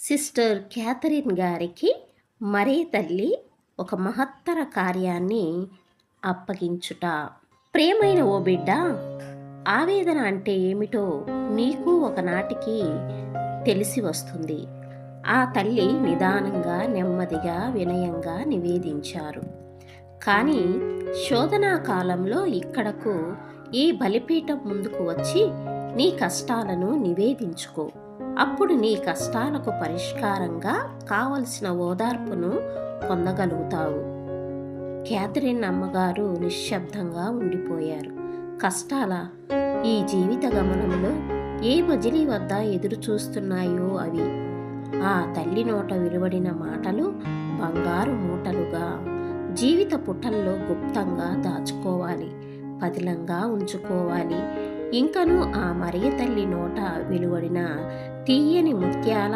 Sister Catherine గారికి మరే తల్లి ఒక మహత్తర కార్యాన్ని అప్పగించుట. ప్రియమైన ఓ బిడ్డ, ఆవేదన అంటే ఏమిటో నీకు ఒకనాటికి తెలిసి వస్తుంది. ఆ తల్లి నిదానంగా, నెమ్మదిగా, వినయంగా నివేదించారు. కానీ శోధనా కాలంలో ఇక్కడకు ఈ బలిపీఠం ముందుకు వచ్చి నీ కష్టాలను నివేదించుకో. అప్పుడు నీ కష్టాలకు పరిష్కారంగా కావలసిన ఓదార్పును పొందగలుగుతావు. క్యాథరిన్ అమ్మగారు నిశ్శబ్దంగా ఉండిపోయారు. కష్టాల ఈ జీవిత గమనంలో ఏ మజిలీ వద్ద ఎదురు చూస్తున్నాయో అవి ఆ తల్లి నోట వెలువడిన మాటలు బంగారు మూటలుగా జీవిత పుటల్లో గుప్తంగా దాచుకోవాలి, పదిలంగా ఉంచుకోవాలి. ఇంకను ఆ మరియ తల్లి నోట వెలువడిన తీయని ముత్యాల